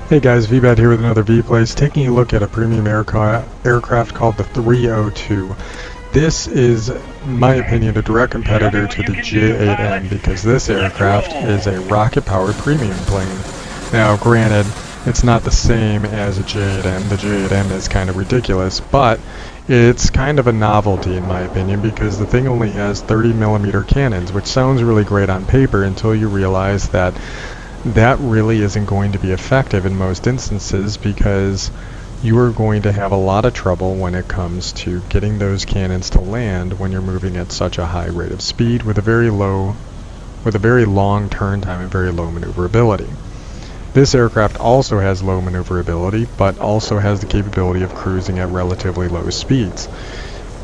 Hey guys, Veebat here with another V-Plays, taking a look at a premium aircraft called the 302. This is, in my opinion, a direct competitor to the J8M because this aircraft is a rocket-powered premium plane. Now, granted, it's not the same as a J8M. The J8M is kind of ridiculous, but it's kind of a novelty in my opinion because the thing only has 30mm cannons, which sounds really great on paper until you realize that that really isn't going to be effective in most instances because you are going to have a lot of trouble when it comes to getting those cannons to land when you're moving at such a high rate of speed with a very long turn time and very low maneuverability. This aircraft also has low maneuverability, but also has the capability of cruising at relatively low speeds.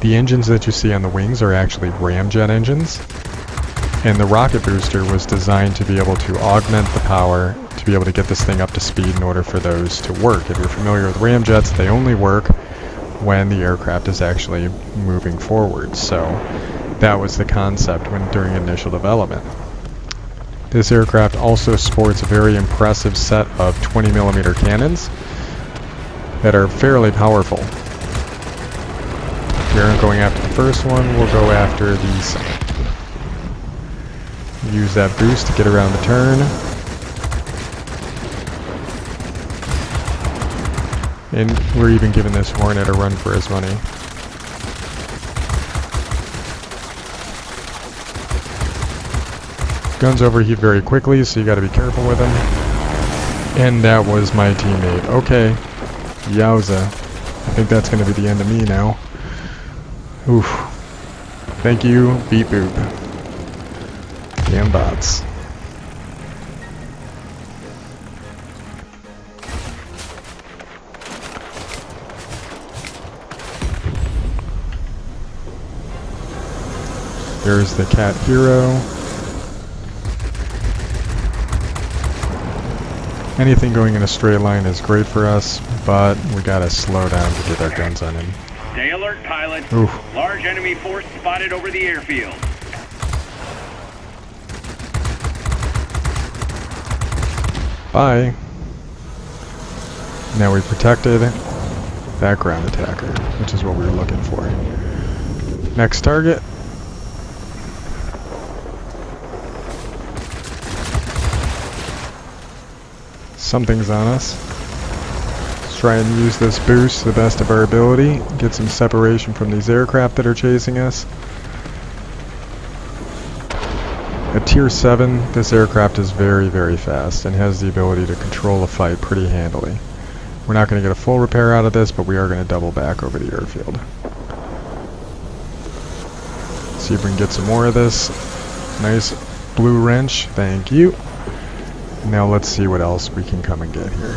The engines that you see on the wings are actually ramjet engines, and the rocket booster was designed to be able to augment the power to be able to get this thing up to speed in order for those to work. If you're familiar with ramjets, they only work when the aircraft is actually moving forward. So that was the concept during initial development. This aircraft also sports a very impressive set of 20mm cannons that are fairly powerful. We aren't going after the first one, we'll go after the second. Use that boost to get around the turn. And we're even giving this Hornet a run for his money. Guns overheat very quickly, so you gotta be careful with them. And that was my teammate. Okay. Yowza. I think that's gonna be the end of me now. Oof. Thank you, beep boop. Damn bots. There's the Cat Hero. Anything going in a straight line is great for us, but we gotta slow down to get our guns on him. Stay alert, pilot. Oof. Large enemy force spotted over the airfield. Bye. Now we protected that ground attacker, which is what we were looking for. Next target. Something's on us. Let's try and use this boost to the best of our ability. Get some separation from these aircraft that are chasing us. At Tier 7, this aircraft is very, very fast and has the ability to control a fight pretty handily. We're not going to get a full repair out of this, but we are going to double back over the airfield. See if we can get some more of this. Nice blue wrench, thank you. Now let's see what else we can come and get here.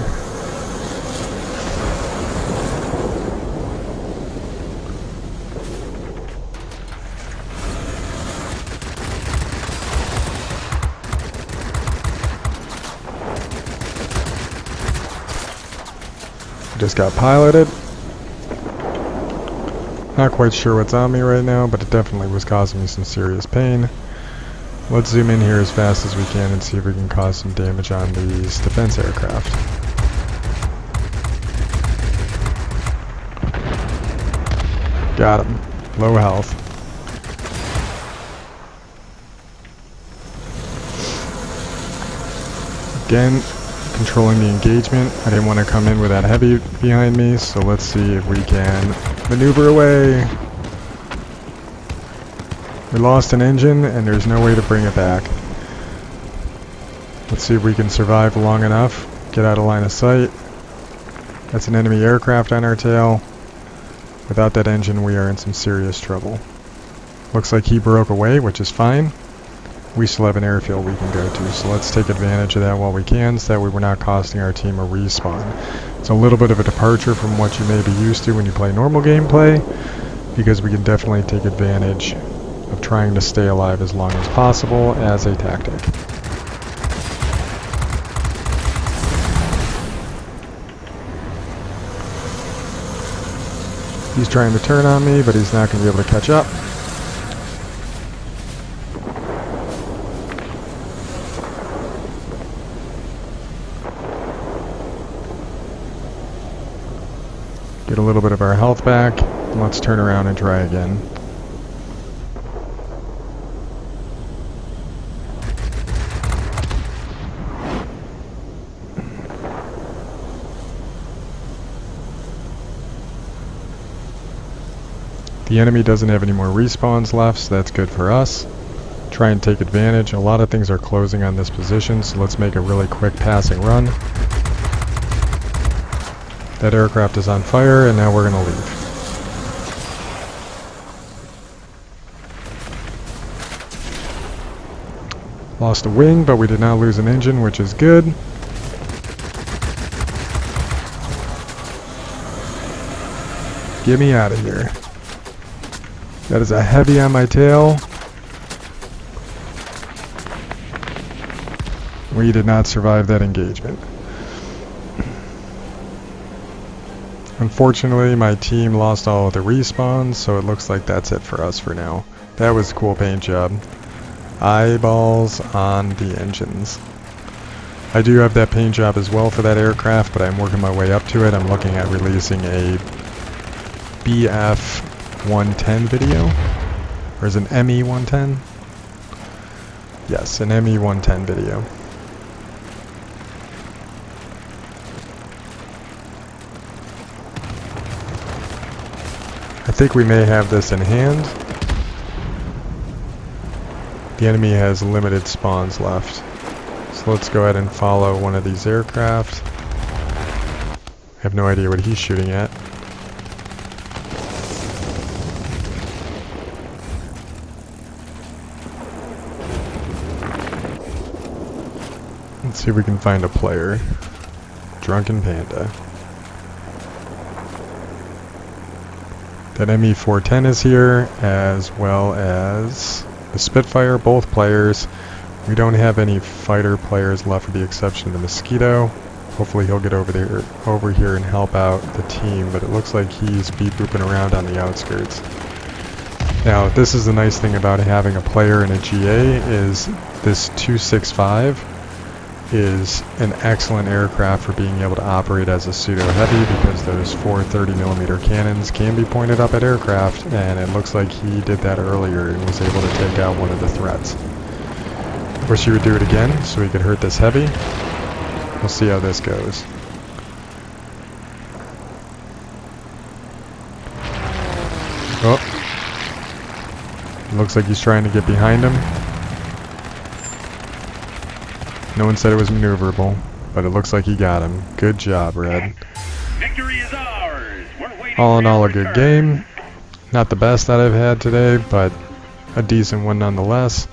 Just got piloted. Not quite sure what's on me right now, but it definitely was causing me some serious pain. Let's zoom in here as fast as we can and see if we can cause some damage on these defense aircraft. Got him. Low health. Again, controlling the engagement. I didn't want to come in with that heavy behind me, so let's see if we can maneuver away. We lost an engine and there's no way to bring it back. Let's see if we can survive long enough. Get out of line of sight. That's an enemy aircraft on our tail. Without that engine we are in some serious trouble. Looks like he broke away, which is fine. We still have an airfield we can go to, so let's take advantage of that while we can, so that way we're not costing our team a respawn. It's a little bit of a departure from what you may be used to when you play normal gameplay, because we can definitely take advantage of trying to stay alive as long as possible as a tactic. He's trying to turn on me, but he's not going to be able to catch up. Get a little bit of our health back. And let's turn around and try again. The enemy doesn't have any more respawns left, so that's good for us. Try and take advantage. A lot of things are closing on this position, so let's make a really quick passing run. That aircraft is on fire, and now we're going to leave. Lost a wing, but we did not lose an engine, which is good. Get me out of here. That is a heavy on my tail. We did not survive that engagement. Unfortunately, my team lost all of the respawns, so it looks like that's it for us for now. That was a cool paint job. Eyeballs on the engines. I do have that paint job as well for that aircraft, but I'm working my way up to it. I'm looking at releasing a BF 110 video, or is it an ME 110? Yes, an ME 110 video. I think we may have this in hand. The enemy has limited spawns left, so let's go ahead and follow one of these aircraft. I have no idea what he's shooting at. Let's see if we can find a player. Drunken Panda. That ME 410 is here, as well as the Spitfire, both players. We don't have any fighter players left with the exception of the Mosquito. Hopefully he'll get over here and help out the team, but it looks like he's beep booping around on the outskirts. Now, this is the nice thing about having a player in a GA is this 265 is an excellent aircraft for being able to operate as a pseudo-heavy because those 4 30mm cannons can be pointed up at aircraft, and it looks like he did that earlier and was able to take out one of the threats. Wish he would do it again so he could hurt this heavy. We'll see how this goes. Oh. Looks like he's trying to get behind him. No one said it was maneuverable, but it looks like he got him. Good job, Red. Victory is ours. We're waiting All in for all, your a good return. game. Not the best that I've had today, but a decent one nonetheless.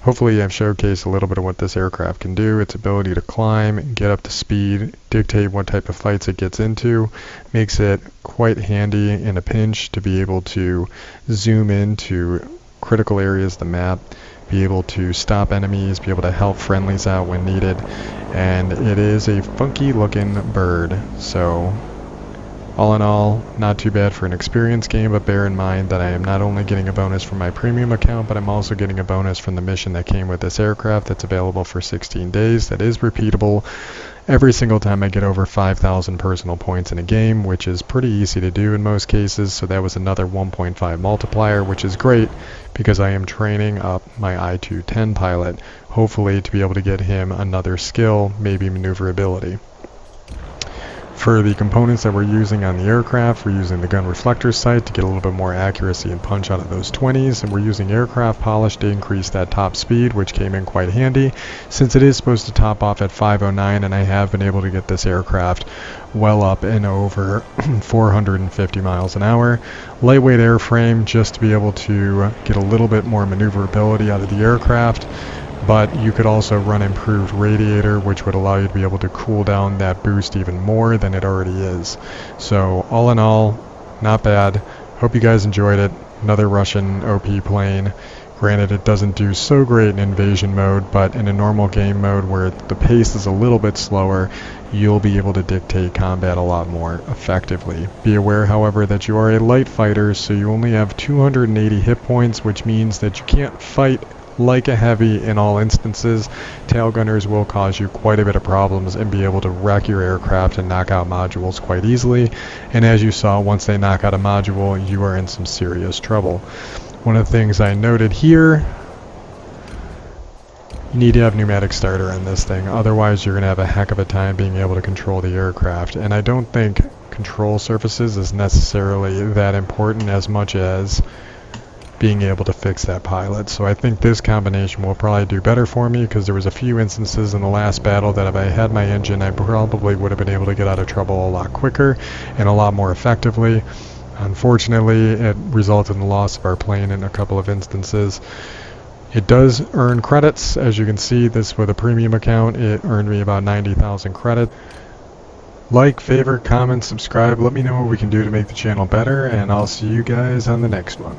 Hopefully I've showcased a little bit of what this aircraft can do, its ability to climb, get up to speed, dictate what type of fights it gets into. Makes it quite handy in a pinch to be able to zoom into critical areas of the map, be able to stop enemies, be able to help friendlies out when needed, and it is a funky looking bird. So all in all, not too bad for an experience game, but bear in mind that I am not only getting a bonus from my premium account, but I'm also getting a bonus from the mission that came with this aircraft that's available for 16 days that is repeatable every single time I get over 5,000 personal points in a game, which is pretty easy to do in most cases. So that was another 1.5 multiplier, which is great because I am training up my I-210 pilot, hopefully to be able to get him another skill, maybe maneuverability. For the components that we're using on the aircraft, we're using the gun reflector sight to get a little bit more accuracy and punch out of those 20s, and we're using aircraft polish to increase that top speed, which came in quite handy since it is supposed to top off at 509, and I have been able to get this aircraft well up and over 450 miles an hour. Lightweight airframe just to be able to get a little bit more maneuverability out of the aircraft. But you could also run improved radiator, which would allow you to be able to cool down that boost even more than it already is. So all in all, not bad. Hope you guys enjoyed it. Another Russian OP plane. Granted, it doesn't do so great in invasion mode, but in a normal game mode where the pace is a little bit slower, you'll be able to dictate combat a lot more effectively. Be aware, however, that you are a light fighter, so you only have 280 hit points, which means that you can't fight like a heavy in all instances, tail gunners will cause you quite a bit of problems and be able to wreck your aircraft and knock out modules quite easily. And as you saw, once they knock out a module, you are in some serious trouble. One of the things I noted here, you need to have pneumatic starter in this thing, otherwise you're going to have a heck of a time being able to control the aircraft. And I don't think control surfaces is necessarily that important as much as being able to fix that pilot. So I think this combination will probably do better for me, because there was a few instances in the last battle that if I had my engine, I probably would have been able to get out of trouble a lot quicker and a lot more effectively. Unfortunately, it resulted in the loss of our plane in a couple of instances. It does earn credits. As you can see, this with a premium account, it earned me about 90,000 credit. Like, favorite, comment, subscribe. Let me know what we can do to make the channel better, and I'll see you guys on the next one.